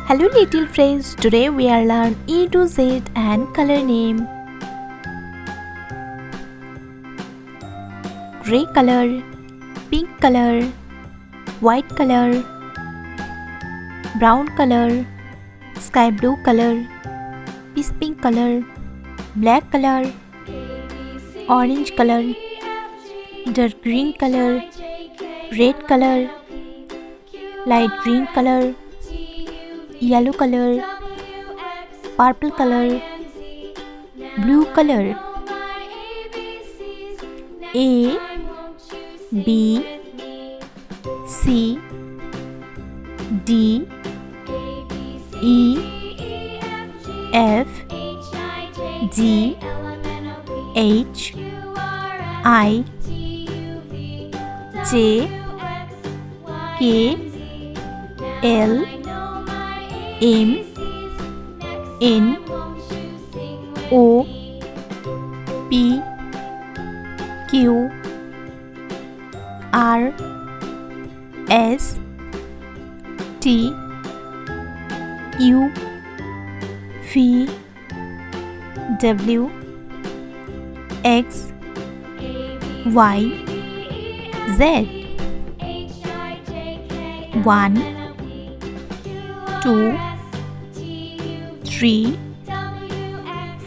Hello little friends, today we are learn A to Z and color name. Gray color, pink color, white color, brown color, sky blue color, peach pink color, black color, orange color, dark green color, red color, light green color, yellow color, purple color, blue color. A, B, C, D, E, F, G, H, I, J, K, L, M, N, O, P, Q, R, S, T, U, V, W, X, Y, Z. 1, 2, 3,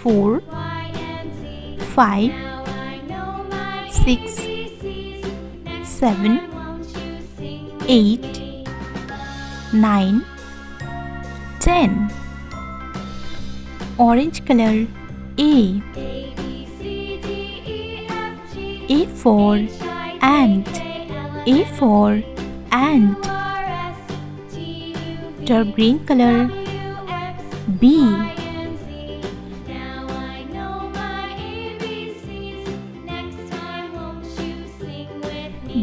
4, 5, 6, 7, 8, 9, 10. Orange color. A for ant. A for ant. Dark green color. B.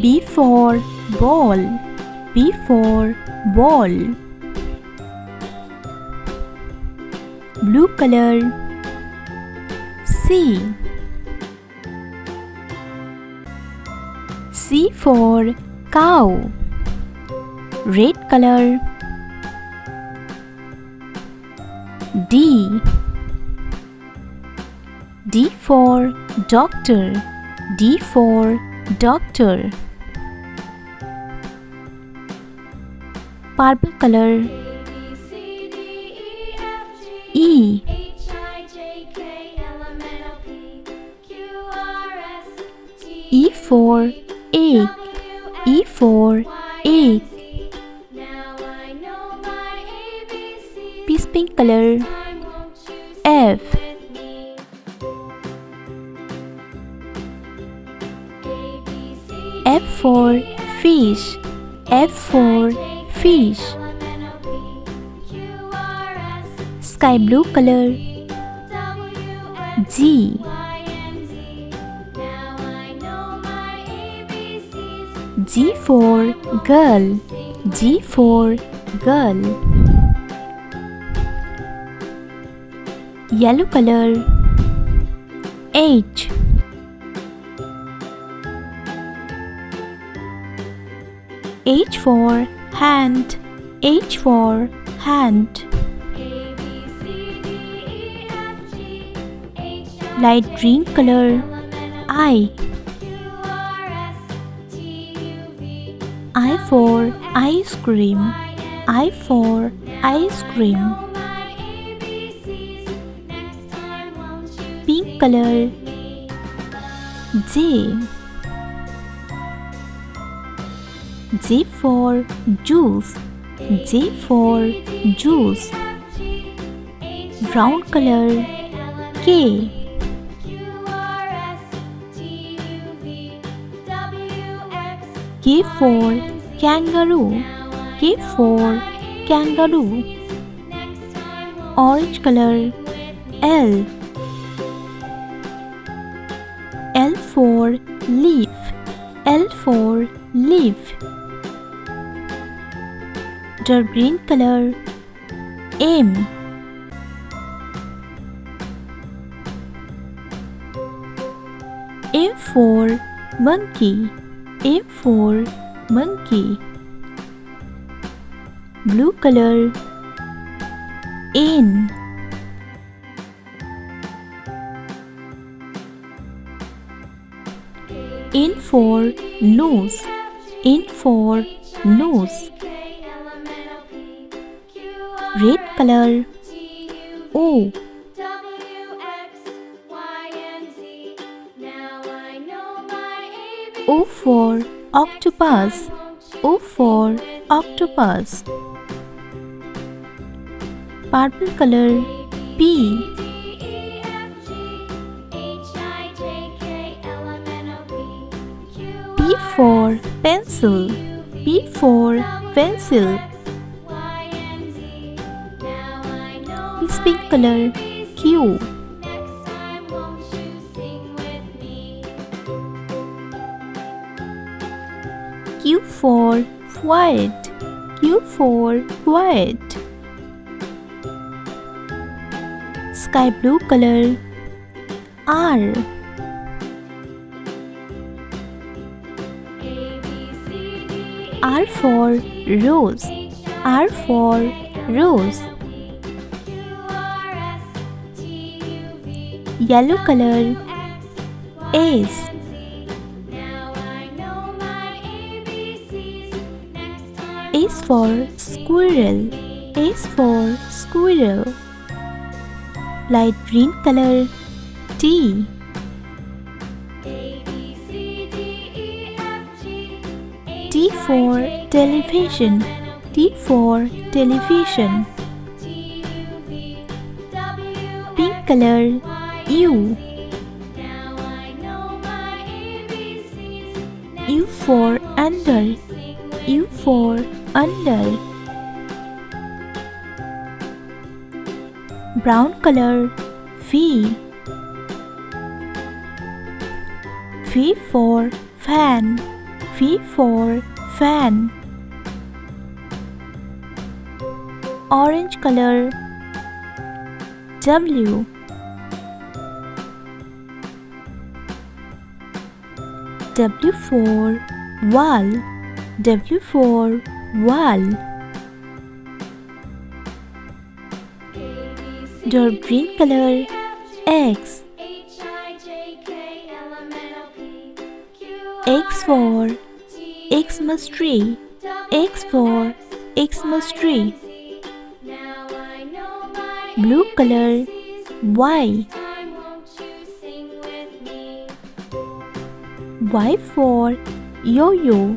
B for ball. B for ball. Blue color. C. C for cow. Red color. D. D for doctor. D for doctor. Purple color. E. E for egg. E for egg. Peach pink color. F. F for fish. F for fish. Sky blue color. G. G for girl. G for girl. Yellow color. H. H for hand. H for hand. Light green color. I. I for ice cream. I for ice cream. Pink color. J. J for juice. J for juice. Brown color. K. K for kangaroo. K for kangaroo. Orange color. L. L for leaf. L for leaf. Dark green color. M. M for monkey. M for monkey. Blue color. N. N for nose. N for nose. Red color. O. O for octopus. O for octopus. Purple color. P. P for pencil. P for pencil. This pink color. Q. Q for quiet. Q for quiet. Sky blue color. R. R for rose. R for rose. Yellow color. S. S for squirrel. S for squirrel. Light green color. T. T for television. T for television. Pink color. U. U for under. U for under. Brown color. V. V for fan. V for fan. Orange color. W. W for wall. W for wall. Dark green color. X. X for Xmas tree. X for Xmas tree. Blue color. Y. Y for yo-yo.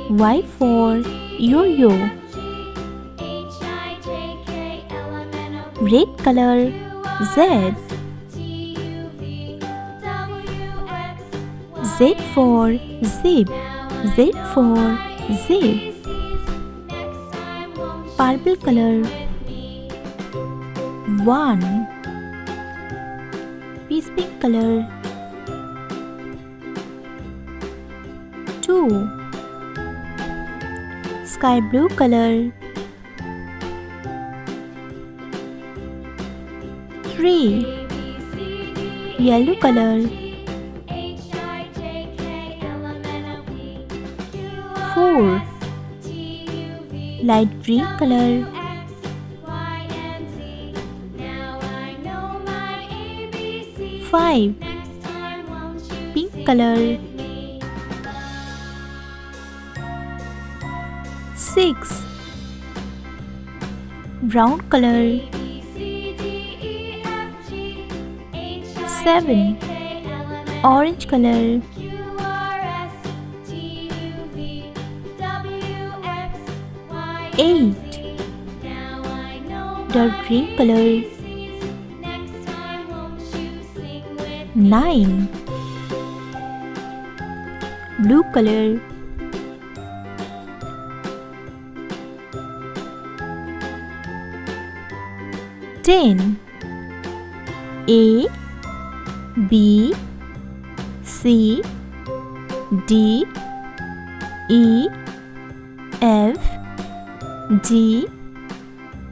Y for yo-yo. Red color. Z. Z for zip. Z for zip. Purple color. 1. Peace pink color. 2. Sky blue color. 3. Yellow color. 4. Light green color. 5. Pink color. 6. Brown color. 7. Orange color. 8. Dark green color. 9. Blue color. 10. A, B, C, D, E, F, G,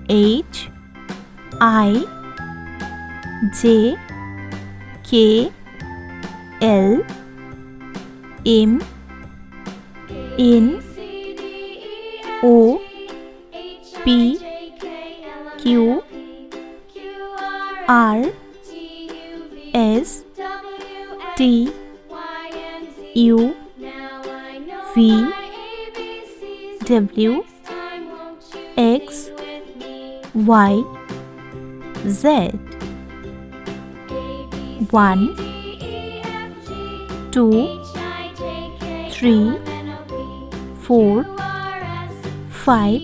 H, I, J, K, L, M, N, O, P, Q, R S T U V W X Y Z. 1 2 3 4 5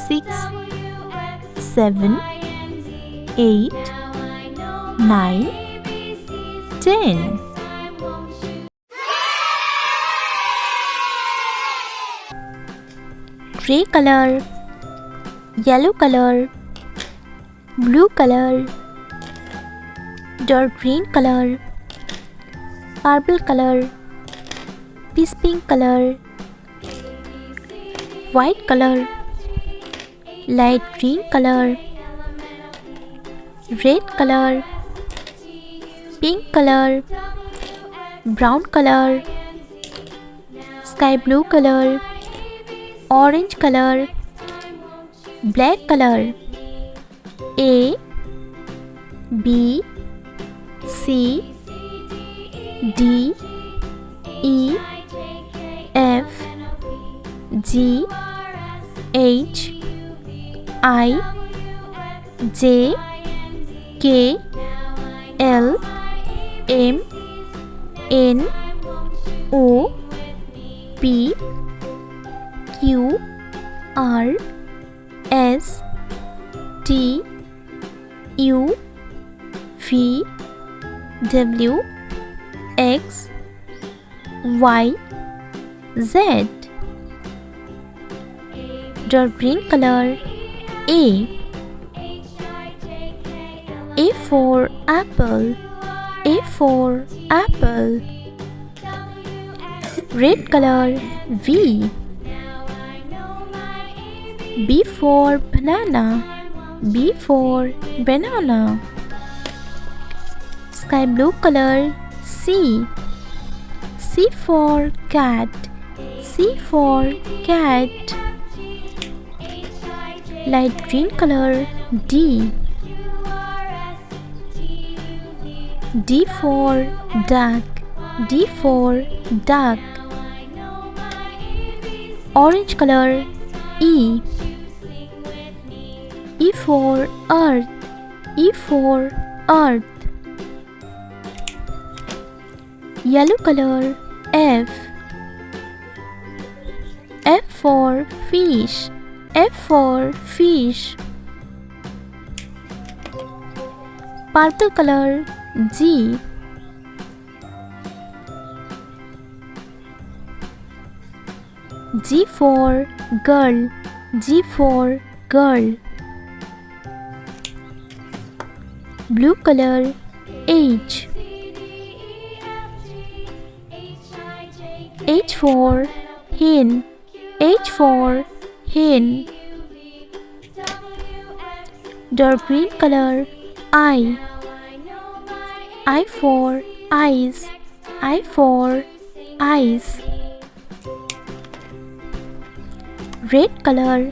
6 7 8 9 10. Gray color, yellow color, blue color, dark green color, purple color, peach pink color, white color, light green color, red color, pink color, brown color, sky blue color, orange color, black color. A B C D E F G H I J K L M N O P Q R S T U V W X Y Z. Dark green color. A for apple. A for apple. Red color. V. B for banana. B for banana. Sky blue color. C. C for cat. C for cat. Light green color. D. D for duck. D for duck. Orange color. E. E for earth. E for earth. Yellow color. F. F for fish. F for fish. Purple color. G. G for girl. G for girl. Blue color. H. H for hen. H for hen. Dark green color. I. I for eyes. I for eyes. Red color.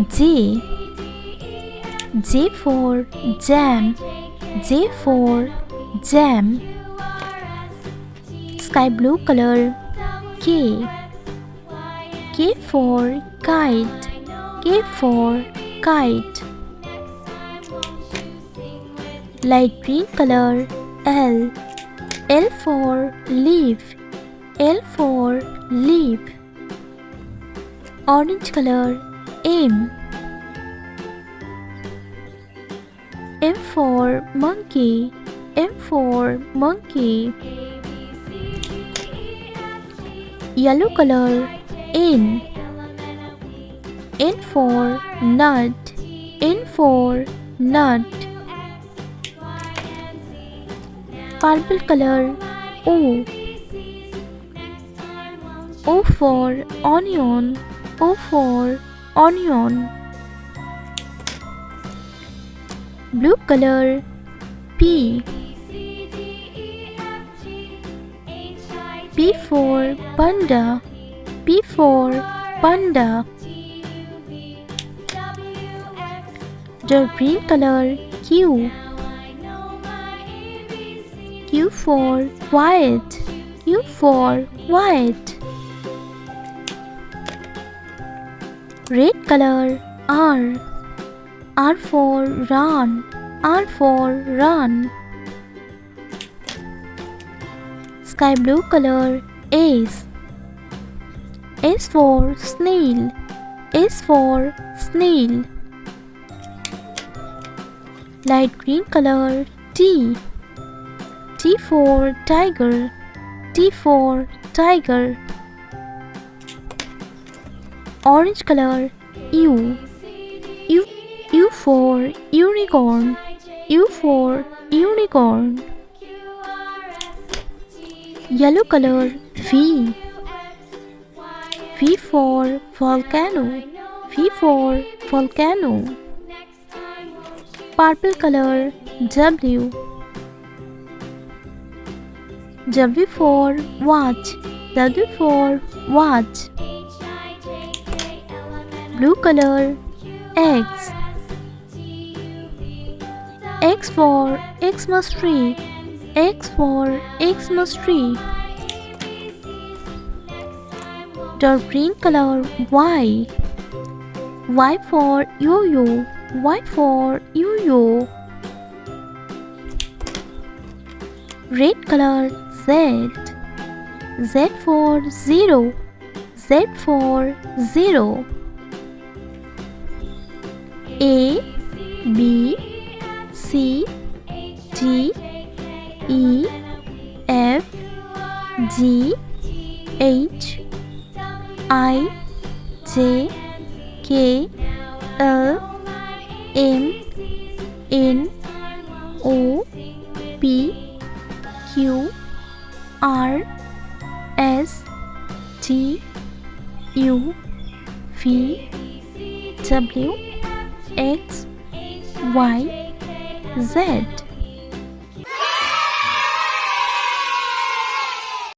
J. J for jam. J for jam. Sky blue color. K. K for kite. K for kite. Light green color. L. L for leaf. L for leaf. Orange color. M. M for monkey. M for monkey. Yellow color. N. N for nut. N for nut. Purple color. O. O for onion. O for onion. Blue color. P. P for panda. P for panda. Dark green color. Q. for quiet. U for quiet. Red color R. R for run. R for run. Sky blue color S. S for snail. S for snail. Light green color T. T for tiger. T for tiger. Orange color U. U for unicorn. U for unicorn. Yellow color V. V for volcano. V for volcano. Purple color W. W for watch. W for watch. Blue color X. X for Xmas tree. X for Xmas tree. Dark green color Y. Y for yo-yo. Y for yo-yo. Red color Z. Z for zero. Z for zero. A, B, C, D, E, F, G, H, I, J, K, L, M, N, O, P, Q, R, S, T, U, V, W, X, Y, Z.